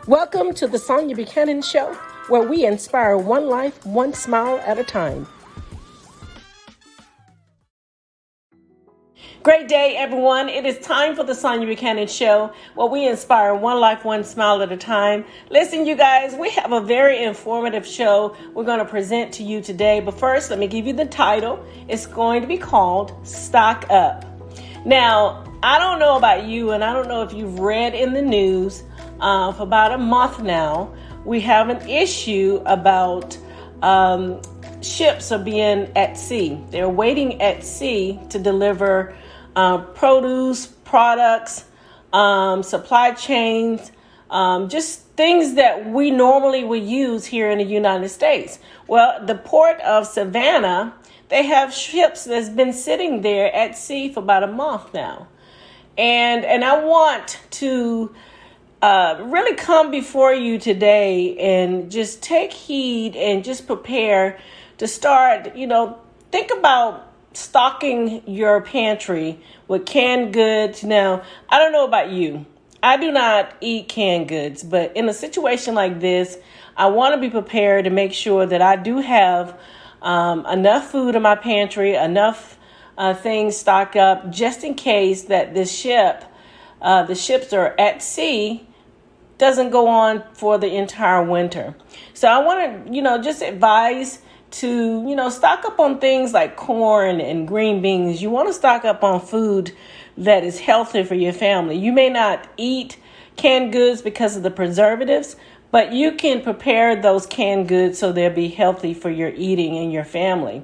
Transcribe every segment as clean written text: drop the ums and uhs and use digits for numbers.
Welcome to the Sonia Buchanan Show, where we inspire one life, one smile at a time. Great day, everyone. It is time for the Sonia Buchanan Show, where we inspire one life, one smile at a time. Listen, you guys, we have a very informative show we're going to present to you today. But first, let me give you the title. It's going to be called Stock Up. Now, I don't know about you, and I don't know if you've read in the news, for about a month now, we have an issue about ships are being at sea. They're waiting at sea to deliver produce, products, supply chains, just things that we normally would use here in the United States. Well, the port of Savannah, they have ships that's been sitting there at sea for about a month now. And I want to really come before you today and just take heed and just prepare to start, think about stocking your pantry with canned goods. Now, I don't know about you. I do not eat canned goods, but in a situation like this, I want to be prepared to make sure that I do have enough food in my pantry, enough things stocked up just in case that the ships are at sea, doesn't go on for the entire winter. So I want to, just advise to, stock up on things like corn and green beans. You want to stock up on food that is healthy for your family. You may not eat canned goods because of the preservatives, but you can prepare those canned goods so they'll be healthy for your eating and your family.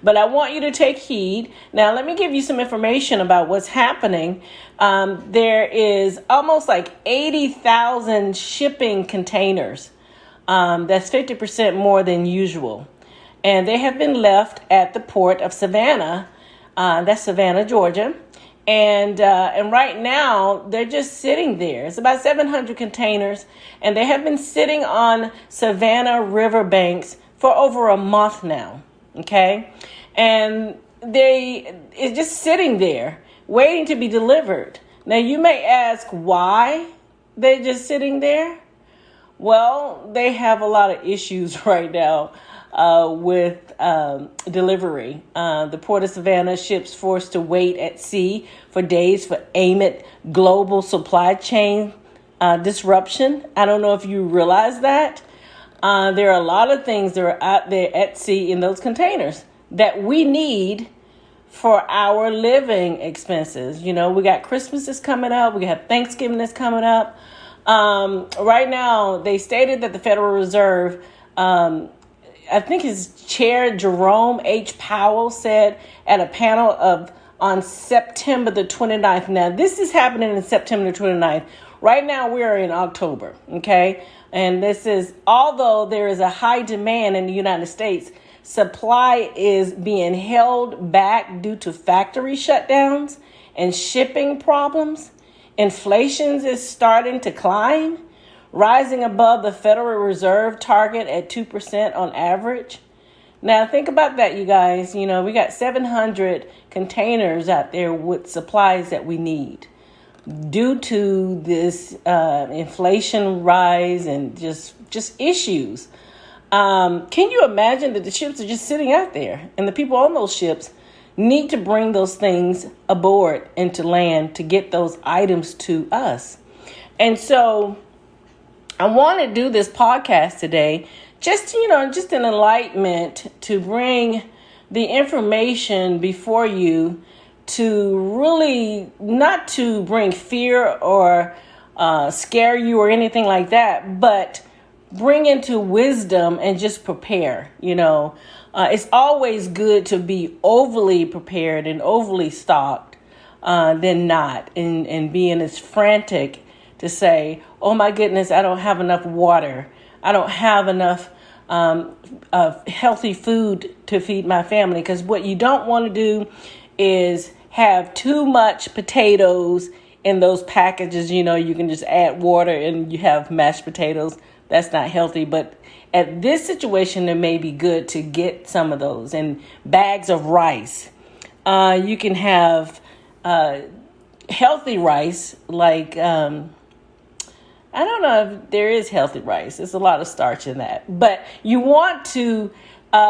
But I want you to take heed. Now, let me give you some information about what's happening. There is almost like 80,000 shipping containers. That's 50% more than usual. And they have been left at the port of Savannah. That's Savannah, Georgia. And right now, they're just sitting there. It's about 700 containers. And they have been sitting on Savannah River banks for over a month now. Okay, and it's just sitting there waiting to be delivered. Now, you may ask why they're just sitting there. Well, they have a lot of issues right now with delivery. The Port of Savannah ships forced to wait at sea for days for amid global supply chain disruption. I don't know if you realize that. There are a lot of things that are out there at sea in those containers that we need for our living expenses. We got Christmas is coming up. We have Thanksgiving that's coming up. Right now, they stated that the Federal Reserve, I think his chair, Jerome H. Powell, said at a panel on September the 29th. Now, this is happening in September the 29th. Right now, we are in October, okay? And this is, although there is a high demand in the United States, supply is being held back due to factory shutdowns and shipping problems. Inflation is starting to climb, rising above the Federal Reserve target at 2% on average. Now, think about that, you guys. We got 700 containers out there with supplies that we need. Due to this inflation rise and just issues. Can you imagine that the ships are just sitting out there and the people on those ships need to bring those things aboard into land to get those items to us? And so I want to do this podcast today just an enlightenment to bring the information before you, to really not to bring fear or scare you or anything like that, but bring into wisdom and just prepare. It's always good to be overly prepared and overly stocked than not, and being as frantic to say, oh my goodness, I don't have enough water. I don't have enough healthy food to feed my family. Because what you don't want to do is have too much potatoes in those packages. You can just add water and you have mashed potatoes. That's not healthy. But at this situation, it may be good to get some of those. And bags of rice. You can have healthy rice like I don't know if there is healthy rice. There's a lot of starch in that. But you want to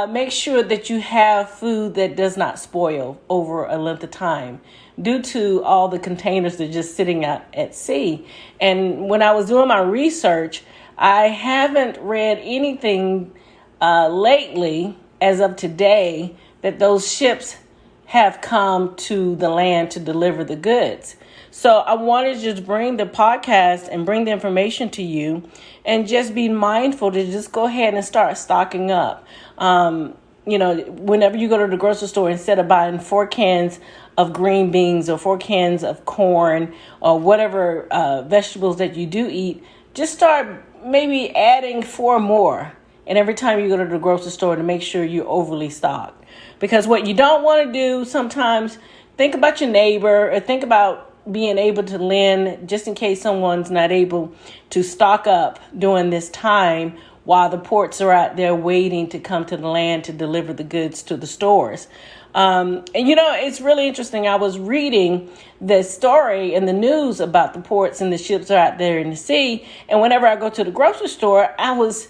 make sure that you have food that does not spoil over a length of time due to all the containers that are just sitting out at sea. And when I was doing my research, I haven't read anything lately, as of today, that those ships have come to the land to deliver the goods. So I wanted to just bring the podcast and bring the information to you and just be mindful to just go ahead and start stocking up. Whenever you go to the grocery store, instead of buying 4 cans of green beans or 4 cans of corn or whatever vegetables that you do eat, just start maybe adding 4 more. And every time you go to the grocery store, to make sure you're overly stocked. Because what you don't want to do sometimes, think about your neighbor or think about being able to lend just in case someone's not able to stock up during this time while the ports are out there waiting to come to the land to deliver the goods to the stores. It's really interesting. I was reading the story in the news about the ports and the ships are out there in the sea. And whenever I go to the grocery store, I was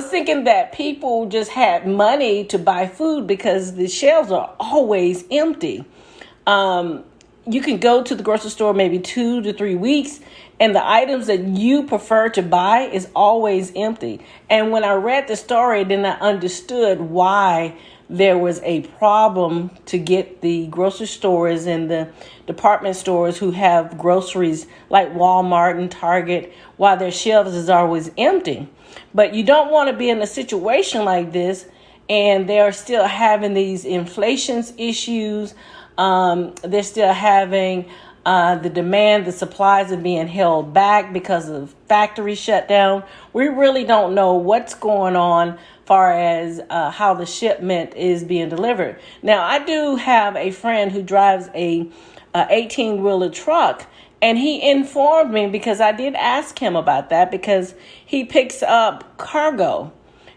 thinking that people just had money to buy food because the shelves are always empty. You can go to the grocery store maybe 2 to 3 weeks, and the items that you prefer to buy is always empty. And when I read the story, then I understood why there was a problem to get the grocery stores and the department stores who have groceries like Walmart and Target, why their shelves is always empty. But you don't want to be in a situation like this, and they're still having these inflations issues. They're still having the demand, the supplies are being held back because of factory shutdown. We really don't know what's going on as far as how the shipment is being delivered. Now, I do have a friend who drives a 18-wheeler truck, and he informed me, because I did ask him about that, because he picks up cargo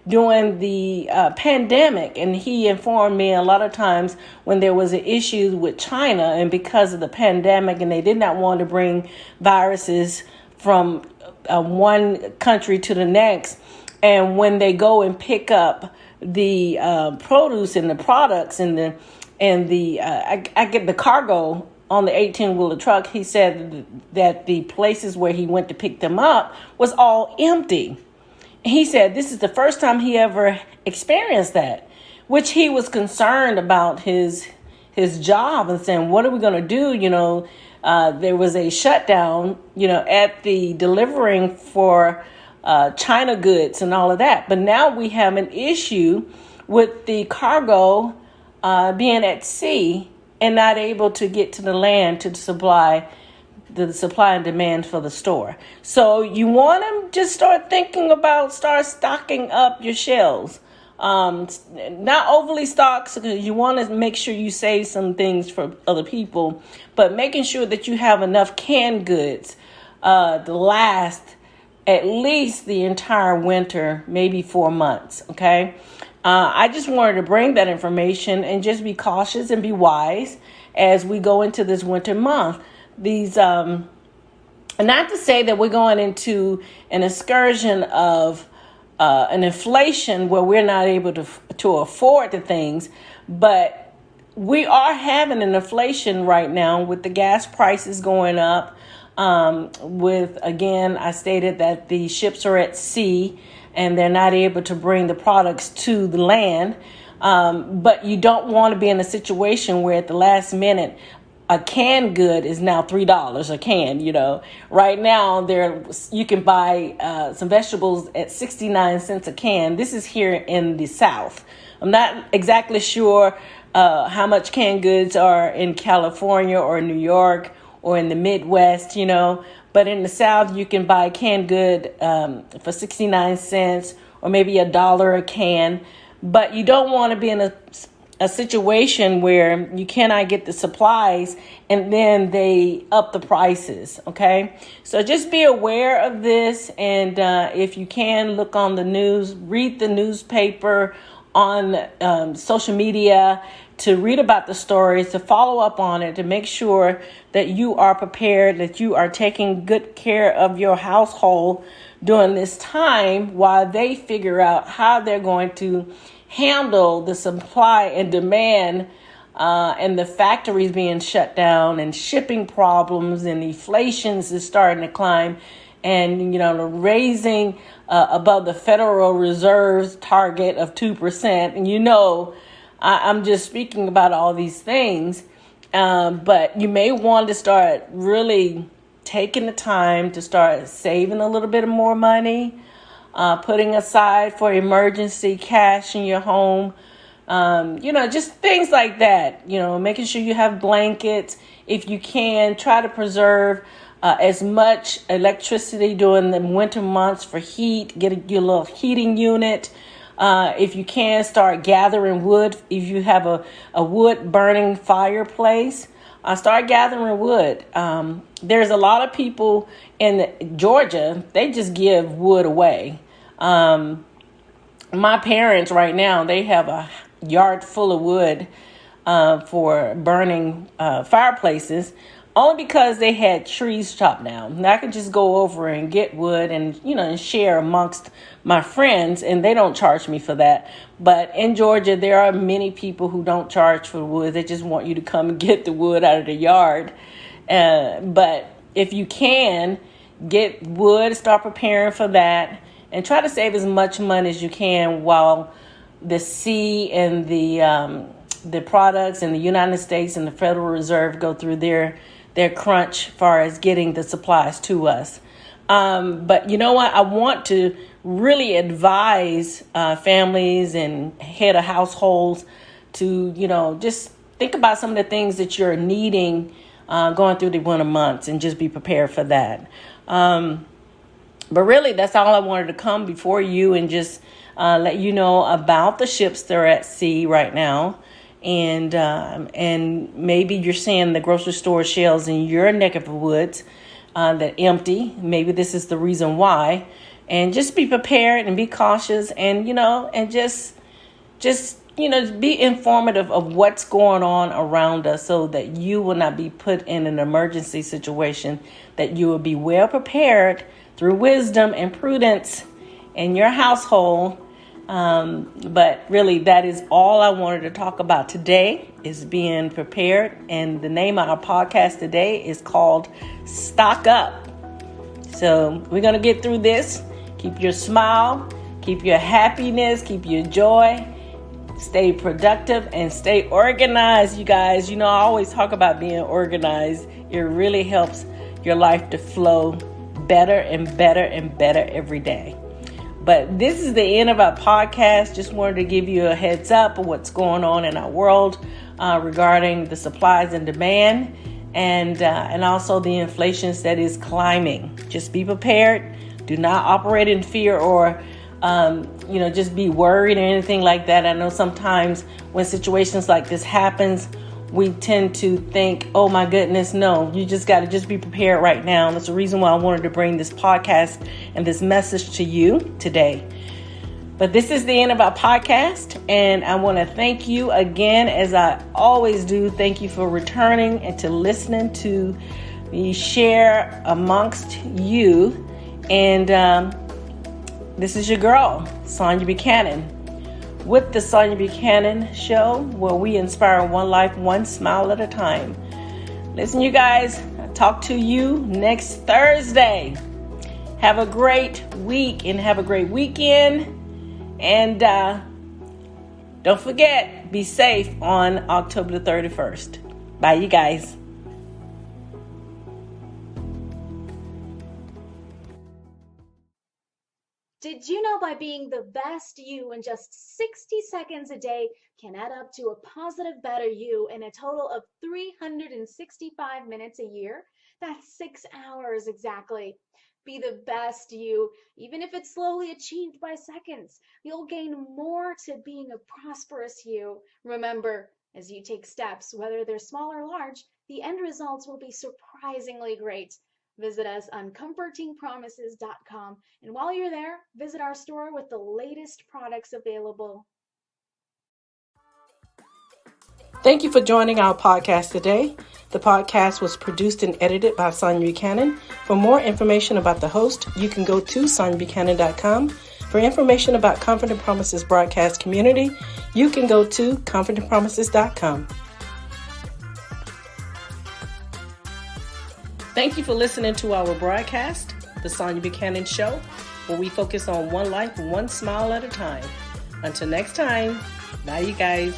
during the pandemic. And he informed me a lot of times when there was an issue with China, and because of the pandemic, and they did not want to bring viruses from one country to the next. And when they go and pick up the produce and the products and I get the cargo on the 18-wheeler truck, he said that the places where he went to pick them up was all empty. He said this is the first time he ever experienced that, which he was concerned about his job and saying, what are we going to do? There was a shutdown, at the delivering for China goods and all of that. But now we have an issue with the cargo being at sea and not able to get to the land to supply the supply and demand for the store. So you want to just start stocking up your shelves. Not overly stocked, because you want to make sure you save some things for other people, but making sure that you have enough canned goods to last at least the entire winter, maybe 4 months. Okay. I just wanted to bring that information and just be cautious and be wise as we go into this winter month. These, not to say that we're going into an excursion of an inflation where we're not able to afford the things, but we are having an inflation right now with the gas prices going up. I stated that the ships are at sea and they're not able to bring the products to the land. But you don't want to be in a situation where at the last minute, a canned good is now $3 a can. Right now you can buy some vegetables at 69 cents a can. This is here in the South. I'm not exactly sure how much canned goods are in California or New York or in the Midwest, but in the South you can buy canned good for 69 cents or maybe $1 a can. But you don't want to be in a situation where you cannot get the supplies and then they up the prices. Okay. So just be aware of this. And if you can, look on the news, read the newspaper, on social media to read about the stories, to follow up on it, to make sure that you are prepared, that you are taking good care of your household during this time while they figure out how they're going to handle the supply and demand and the factories being shut down and shipping problems and inflations is starting to climb and, the raising above the Federal Reserve's target of 2%. And, I'm just speaking about all these things, but you may want to start really taking the time to start saving a little bit more money, putting aside for emergency cash in your home, just things like that, making sure you have blankets. If you can, try to preserve as much electricity during the winter months for heat. Get your little heating unit. If you can, start gathering wood. If you have a wood burning fireplace, start gathering wood. There's a lot of people in Georgia, they just give wood away. My parents right now, they have a yard full of wood for burning fireplaces, only because they had trees chopped down. And I could just go over and get wood and, and share amongst my friends, and they don't charge me for that. But in Georgia, there are many people who don't charge for wood. They just want you to come and get the wood out of the yard. But if you can, get wood, start preparing for that, and try to save as much money as you can while the sea and the products in the United States and the Federal Reserve go through their crunch as far as getting the supplies to us. But you know what? I want to really advise families and head of households to, just think about some of the things that you're needing going through the winter months and just be prepared for that. But really, that's all I wanted to come before you and just let you know about the ships that are at sea right now. And maybe you're seeing the grocery store shelves in your neck of the woods that empty. Maybe this is the reason why. And just be prepared and be cautious and, and just be informative of what's going on around us so that you will not be put in an emergency situation, that you will be well prepared through wisdom and prudence in your household. But really, that is all I wanted to talk about today, is being prepared. And the name of our podcast today is called Stock Up. So we're going to get through this. Keep your smile, keep your happiness, keep your joy, stay productive, and stay organized, you guys. I always talk about being organized. It really helps your life to flow better and better and better every day. But this is the end of our podcast. Just wanted to give you a heads up of what's going on in our world regarding the supplies and demand and also the inflation that is climbing. Just be prepared. Do not operate in fear or, just be worried or anything like that. I know sometimes when situations like this happens, we tend to think, oh my goodness, no, you just got to just be prepared right now. And that's the reason why I wanted to bring this podcast and this message to you today. But this is the end of our podcast. And I want to thank you again, as I always do. Thank you for returning and to listening to me share amongst you. And this is your girl, Sonia Buchanan, with the Sonia Buchanan Show, where we inspire one life, one smile at a time. Listen, you guys, I'll talk to you next Thursday. Have a great week and have a great weekend. And don't forget, be safe on October the 31st. Bye, you guys. Did you know by being the best you in just 60 seconds a day can add up to a positive, better you in a total of 365 minutes a year? That's 6 hours exactly. Be the best you, even if it's slowly achieved by seconds. You'll gain more to being a prosperous you. Remember, as you take steps, whether they're small or large, the end results will be surprisingly great. Visit us on comfortingpromises.com, and while you're there, visit our store with the latest products available. Thank you for joining our podcast today. The podcast was produced and edited by Sonia Buchanan. For more information about the host, you can go to soniabuchanan.com. For information about Comfort and Promises broadcast community, you can go to comfortandpromises.com. Thank you for listening to our broadcast, The Sonia Buchanan Show, where we focus on one life, one smile at a time. Until next time, bye you guys.